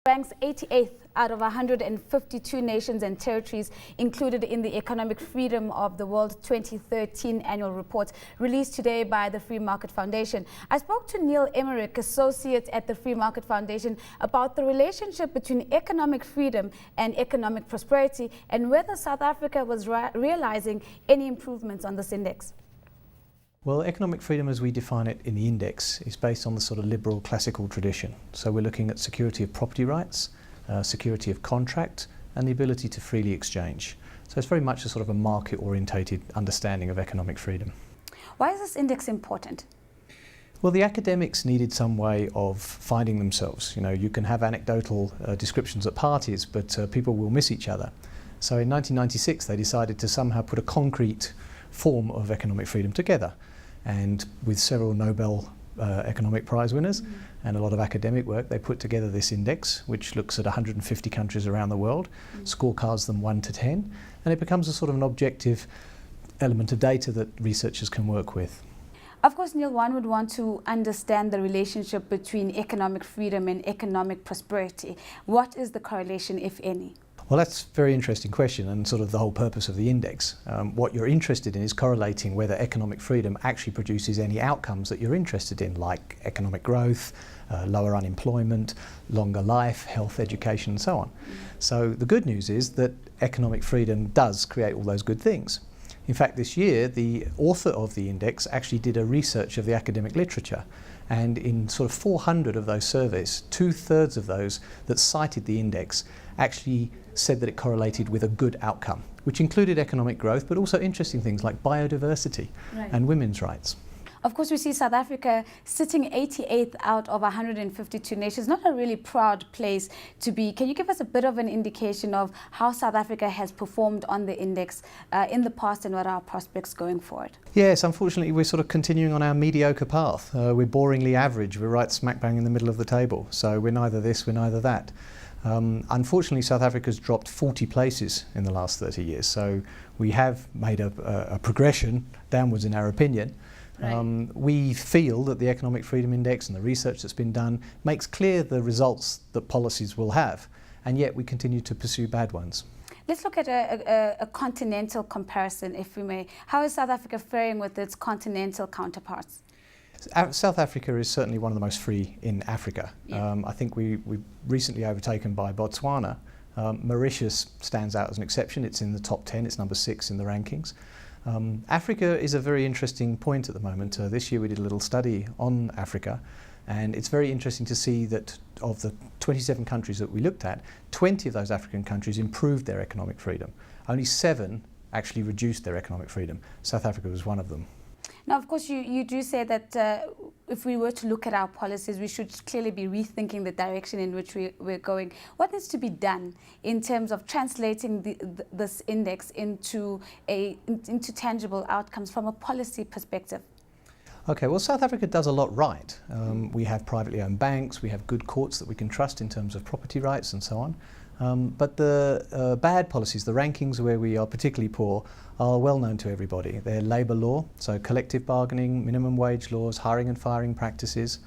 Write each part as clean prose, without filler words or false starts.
ranks 88th out of 152 nations and territories included in the Economic Freedom of the World 2013 annual report released today by the Free Market Foundation. I spoke to Neil Emmerich, associate at the Free Market Foundation, about the relationship between economic freedom and economic prosperity and whether South Africa was realizing any improvements on this index. Well, economic freedom as we define it in the index is based on the sort of liberal classical tradition. So we're looking at security of property rights, security of contract, and the ability to freely exchange. So it's very much a sort of a market-orientated understanding of economic freedom. Why is this index important? Well, the academics needed some way of finding themselves. You know, you can have anecdotal descriptions at parties, but people will miss each other. So in 1996, they decided to somehow put a concrete form of economic freedom together, and with several Nobel Economic Prize winners and a lot of academic work, they put together this index which looks at 150 countries around the world, scorecards them 1 to 10, and it becomes a sort of an objective element of data that researchers can work with. Of course, Neil, one would want to understand the relationship between economic freedom and economic prosperity. What is the correlation, if any? Well, that's a very interesting question, and sort of the whole purpose of the index. What you're interested in is correlating whether economic freedom actually produces any outcomes that you're interested in, like economic growth, lower unemployment, longer life, health, education, and so on. So the good news is that economic freedom does create all those good things. In fact, this year, the author of the index actually did a research of the academic literature, and in sort of 400 of those surveys, 2/3 of those that cited the index actually said that it correlated with a good outcome, which included economic growth, but also interesting things like biodiversity and women's rights. Of course, we see South Africa sitting 88th out of 152 nations, not a really proud place to be. Can you give us a bit of an indication of how South Africa has performed on the index in the past and what are our prospects going forward? Yes, unfortunately, we're sort of continuing on our mediocre path. We're boringly average. We're right smack bang in the middle of the table. So we're neither this, we're neither that. Unfortunately, South Africa's dropped 40 places in the last 30 years. So we have made a progression downwards in our opinion. We feel that the Economic Freedom Index and the research that's been done makes clear the results that policies will have, and yet we continue to pursue bad ones. Let's look at a continental comparison, if we may. How is South Africa faring with its continental counterparts? South Africa is certainly one of the most free in Africa. I think we're recently overtaken by Botswana. Mauritius stands out as an exception. It's in the top 10, it's number 6 in the rankings. Africa is a very interesting point at the moment. This year we did a little study on Africa, and it's very interesting to see that of the 27 countries that we looked at, 20 of those African countries improved their economic freedom. Only 7 actually reduced their economic freedom. South Africa was one of them. Now, of course, you do say that if we were to look at our policies, we should clearly be rethinking the direction in which we're going. What needs to be done in terms of translating this index into tangible outcomes from a policy perspective? Okay, well, South Africa does a lot right. We have privately owned banks, we have good courts that we can trust in terms of property rights and so on. But the bad policies, the rankings where we are particularly poor, are well known to everybody. They're labour law, so collective bargaining, minimum wage laws, hiring and firing practices.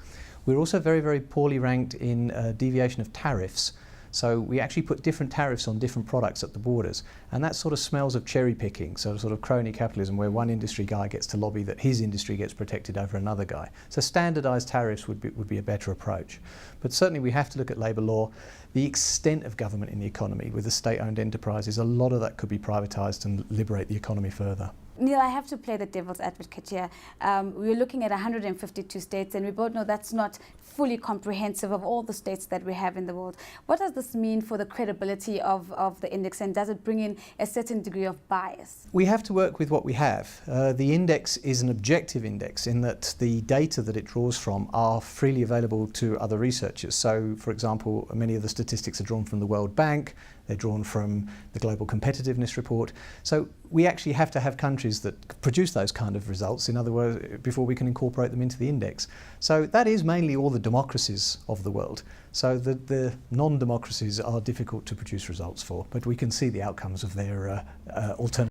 We're also very, very poorly ranked in deviation of tariffs. So we actually put different tariffs on different products at the borders, and that sort of smells of cherry picking, so sort of crony capitalism where one industry guy gets to lobby that his industry gets protected over another guy. So standardised tariffs would be a better approach. But certainly we have to look at labour law, the extent of government in the economy with the state-owned enterprises. A lot of that could be privatised and liberate the economy further. Neil, I have to play the devil's advocate here. We're looking at 152 states, and we both know that's not fully comprehensive of all the states that we have in the world. What does this mean for the credibility of the index, and does it bring in a certain degree of bias? We have to work with what we have. The index is an objective index in that the data that it draws from are freely available to other researchers. So, for example, many of the statistics are drawn from the World Bank, they're drawn from the Global Competitiveness Report. So we actually have to have countries that produce those kind of results, in other words, before we can incorporate them into the index. So that is mainly all the democracies of the world. So the non-democracies are difficult to produce results for, but we can see the outcomes of their alternative